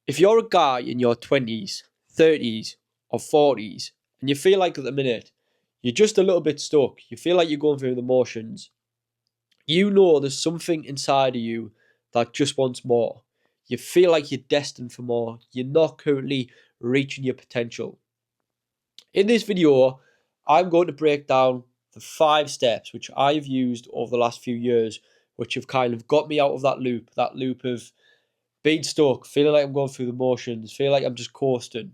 If you're a guy in your 20s, 30s, or 40s, and you feel like at the minute you're just a little bit stuck, you feel like you're going through the motions, you know there's something inside of you that just wants more. You feel like you're destined for more. You're not currently reaching your potential. In this video, I'm going to break down the 5 steps which I've used over the last few years, which have kind of got me out of that loop of being stuck, feeling like I'm going through the motions, feeling like I'm just coasting.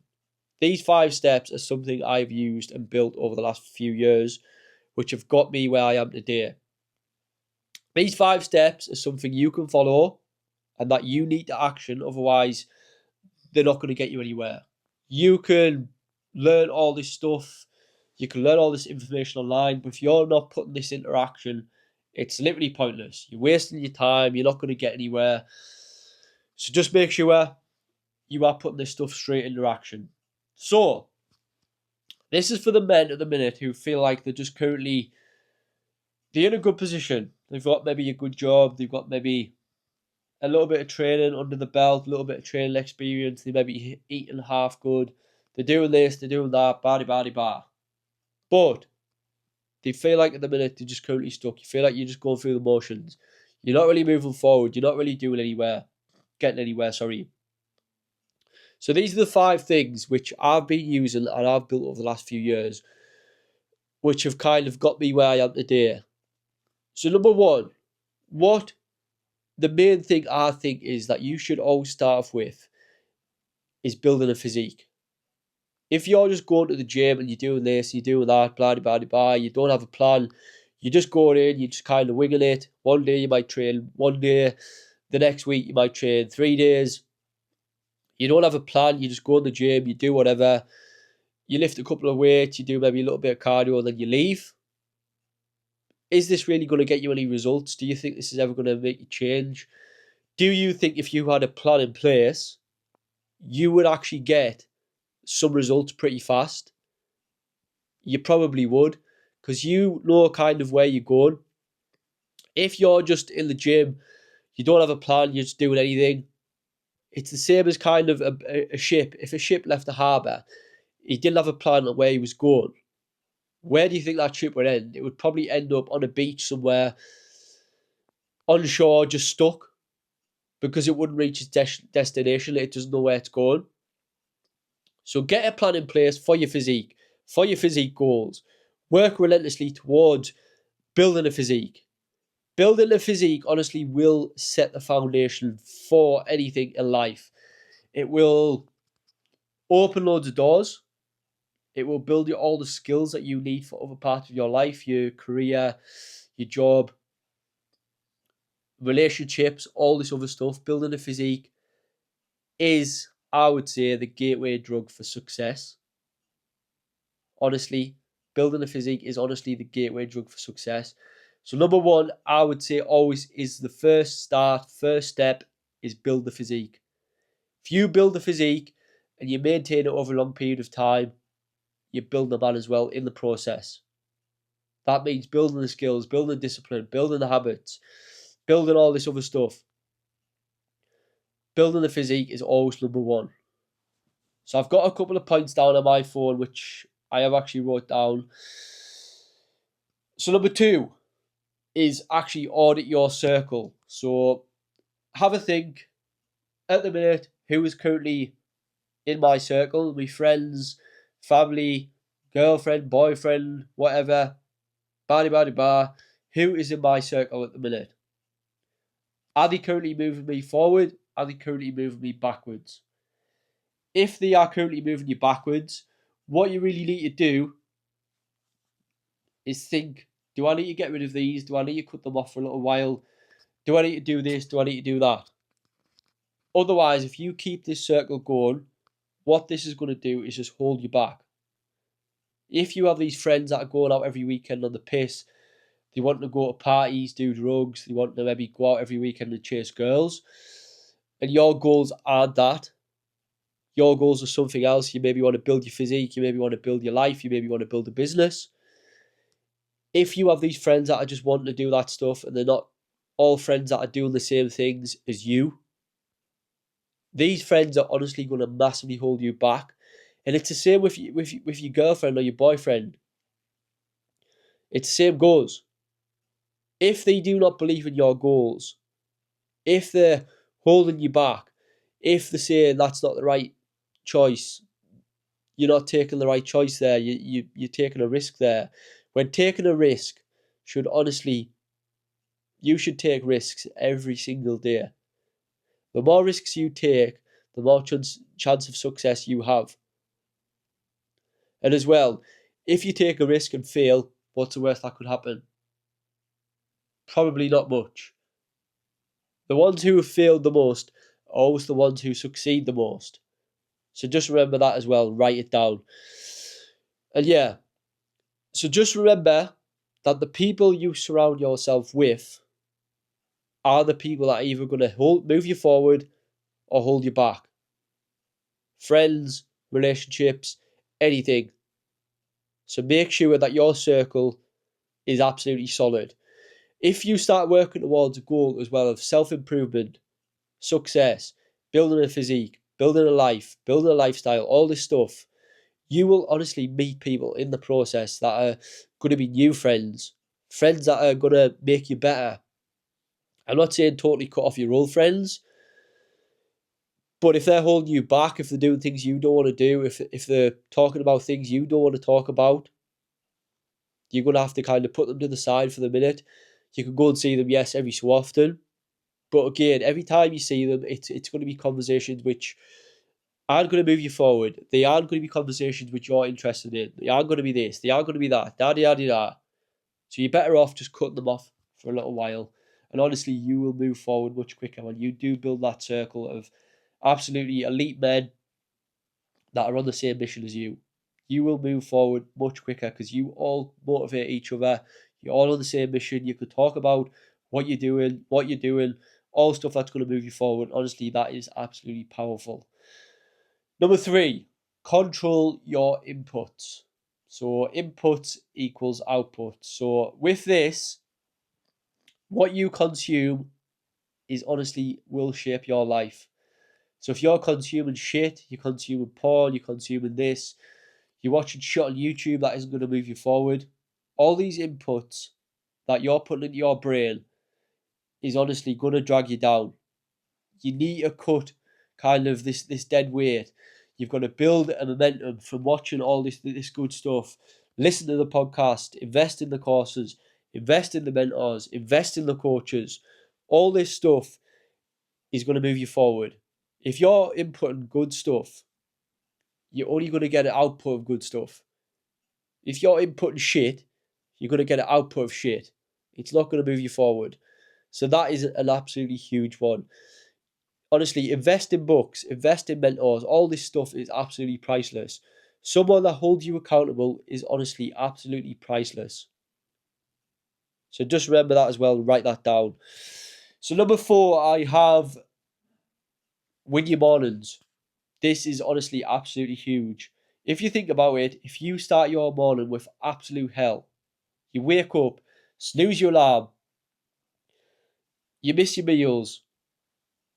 These 5 steps are something I've used and built over the last few years, which have got me where I am today. These 5 steps are something you can follow and that you need to action, otherwise they're not going to get you anywhere. You can learn all this stuff, you can learn all this information online, but if you're not putting this into action, it's literally pointless. You're wasting your time, you're not going to get anywhere. So just make sure you are putting this stuff straight into action. So, this is for the men at the minute who feel like they're just currently, they're in a good position. They've got maybe a good job, they've got maybe a little bit of training under the belt, a little bit of training experience, they may be eating half good, they're doing this, they're doing that, bah. But they feel like at the minute they're just currently stuck. You feel like you're just going through the motions. You're not really moving forward, you're not really getting anywhere. So these are the 5 things which I've been using and I've built over the last few years, which have kind of got me where I am today. So number 1, what the main thing I think is that you should always start off with is building a physique. If you're just going to the gym and you're doing this, you're doing that, blah, you don't have a plan, you just go in, you're just kind of winging it. One day you might train 1 day, the next week you might train 3 days. You don't have a plan, you just go to the gym, you do whatever, you lift a couple of weights, you do maybe a little bit of cardio, and then you leave. Is this really going to get you any results? Do you think this is ever going to make you change? Do you think if you had a plan in place, you would actually get some results pretty fast? You probably would, because you know kind of where you're going. If you're just in the gym, you don't have a plan, you're just doing anything, it's the same as kind of a ship. If a ship left the harbour, he didn't have a plan on where he was going, where do you think that ship would end? It would probably end up on a beach somewhere, on shore, just stuck, because it wouldn't reach its destination. It doesn't know where it's going. So get a plan in place for your physique goals. Work relentlessly towards building a physique. Building a physique, honestly, will set the foundation for anything in life. It will open loads of doors. It will build you all the skills that you need for other parts of your life, your career, your job, relationships, all this other stuff. Building a physique is, I would say, the gateway drug for success. Honestly, building a physique is honestly the gateway drug for success. So number 1, I would say always is the first step is build the physique. If you build the physique and you maintain it over a long period of time, you build the man as well in the process. That means building the skills, building the discipline, building the habits, building all this other stuff. Building the physique is always number 1. So I've got a couple of points down on my phone which I have actually wrote down. So number 2 is actually audit your circle. So have a think at the minute who is currently in my circle, my friends, family, girlfriend, boyfriend, whatever, who is in my circle at the minute? Are they currently moving me forward? Are they currently moving me backwards? If they are currently moving you backwards, what you really need to do is think, do I need to get rid of these? Do I need to cut them off for a little while? Do I need to do this? Do I need to do that? Otherwise, if you keep this circle going, what this is going to do is just hold you back. If you have these friends that are going out every weekend on the piss, they want to go to parties, do drugs, they want to maybe go out every weekend and chase girls, and your goals aren't that. Your goals are something else. You maybe want to build your physique, you maybe want to build your life, you maybe want to build a business. If you have these friends that are just wanting to do that stuff and they're not all friends that are doing the same things as you, These friends are honestly going to massively hold you back. And it's the same with your girlfriend or your boyfriend. It's the same goes. If they do not believe in your goals, if they're holding you back, if they're saying that's not the right choice, you're not taking the right choice there, you're taking a risk there. When taking a risk should honestly, you should take risks every single day. The more risks you take, the more chance of success you have. And as well, if you take a risk and fail, what's the worst that could happen? Probably not much. The ones who have failed the most are always the ones who succeed the most. So just remember that as well, write it down. And yeah, so just remember that the people you surround yourself with are the people that are either going to move you forward or hold you back. Friends, relationships, anything. So make sure that your circle is absolutely solid. If you start working towards a goal as well of self-improvement, success, building a physique, building a life, building a lifestyle, all this stuff, you will honestly meet people in the process that are going to be new friends, friends that are going to make you better. I'm not saying totally cut off your old friends, but if they're holding you back, if they're doing things you don't want to do, if they're talking about things you don't want to talk about, you're going to have to kind of put them to the side for the minute. You can go and see them, yes, every so often. But again, every time you see them, it's going to be conversations which aren't going to move you forward. They aren't going to be conversations which you're interested in. They aren't going to be this. They aren't going to be that. Da-da-da-da. So you're better off just cutting them off for a little while. And honestly, you will move forward much quicker when you do build that circle of absolutely elite men that are on the same mission as you. You will move forward much quicker because you all motivate each other. You're all on the same mission. You could talk about what you're doing, all stuff that's going to move you forward. Honestly, that is absolutely powerful. Number 3, control your inputs. So inputs equals output. So with this, what you consume is honestly will shape your life. So if you're consuming shit, you're consuming porn, you're consuming this, you're watching shit on YouTube that isn't going to move you forward. All these inputs that you're putting into your brain is honestly going to drag you down. You need to cut kind of this dead weight. You've got to build a momentum from watching all this good stuff. Listen to the podcast, invest in the courses, invest in the mentors, invest in the coaches. All this stuff is going to move you forward. If you're inputting good stuff, you're only going to get an output of good stuff. If you're inputting shit, you're going to get an output of shit. It's not going to move you forward. So that is an absolutely huge one. Honestly, invest in books, invest in mentors. All this stuff is absolutely priceless. Someone that holds you accountable is honestly absolutely priceless. So just remember that as well and write that down. So number 4, I have win your mornings. This is honestly absolutely huge. If you think about it, if you start your morning with absolute hell, you wake up, snooze your alarm, you miss your meals,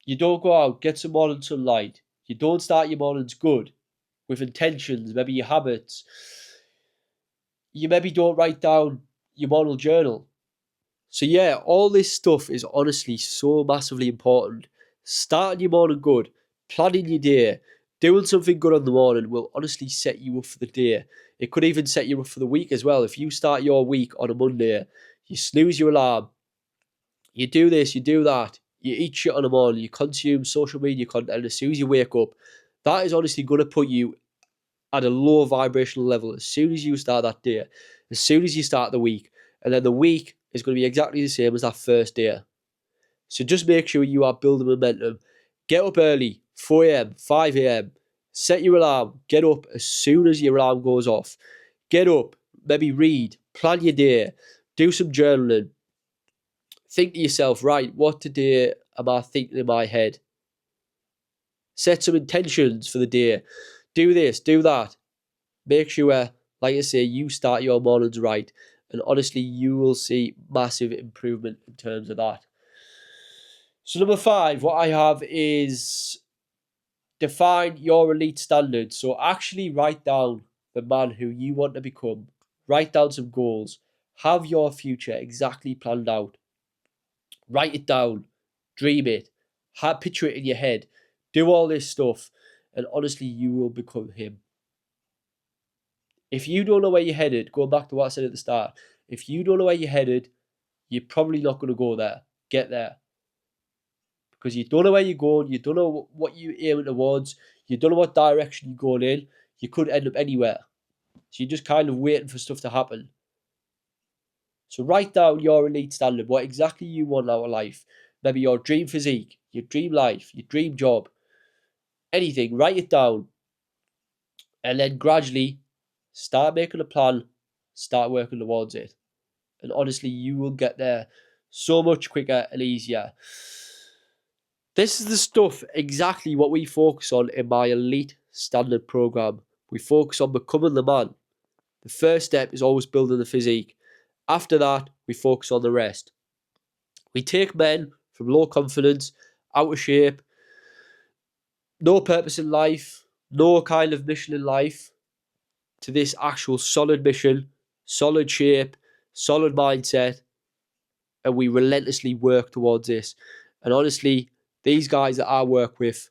you don't go out, get some morning sunlight, you don't start your mornings good, with intentions, maybe your habits, you maybe don't write down your morning journal. So yeah, all this stuff is honestly so massively important. Starting your morning good, planning your day, doing something good on the morning will honestly set you up for the day. It could even set you up for the week as well. If you start your week on a Monday, you snooze your alarm, you do this, you do that, you eat shit on the morning, you consume social media content as soon as you wake up, that is honestly going to put you at a low vibrational level as soon as you start that day, as soon as you start the week. And then the week is going to be exactly the same as that first day. So just make sure you are building momentum. Get up early, 4 a.m., 5 a.m. Set your alarm. Get up as soon as your alarm goes off. Get up, maybe read, plan your day, do some journaling. Think to yourself, right, what today am I thinking in my head? Set some intentions for the day. Do this, do that. Make sure, like I say, you start your mornings right. And honestly, you will see massive improvement in terms of that. So number 5, what I have is define your elite standards. So actually write down the man who you want to become. Write down some goals. Have your future exactly planned out. Write it down. Dream it. Picture it in your head. Do all this stuff. And honestly, you will become him. If you don't know where you're headed, going back to what I said at the start, if you don't know where you're headed, you're probably not going to go there. Get there. Because you don't know where you're going, you don't know what you're aiming towards, you don't know what direction you're going in, you could end up anywhere. So you're just kind of waiting for stuff to happen. So write down your elite standard, what exactly you want out of life. Maybe your dream physique, your dream life, your dream job, anything, write it down. And then gradually start making a plan, start working towards it. And honestly, you will get there so much quicker and easier. This is the stuff exactly what we focus on in my elite standard program. We focus on becoming the man. The first step is always building the physique. After that, we focus on the rest. We take men from low confidence, out of shape, no purpose in life, no kind of mission in life, to this actual solid mission, solid shape, solid mindset, and we relentlessly work towards this. And honestly, these guys that I work with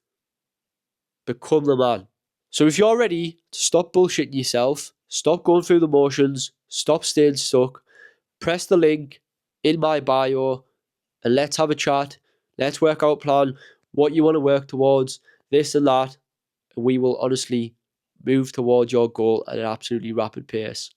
become the man. So if you're ready to stop bullshitting yourself, stop going through the motions, stop staying stuck, press the link in my bio and let's have a chat. Let's work out a plan, what you want to work towards, this and that. And we will honestly move towards your goal at an absolutely rapid pace.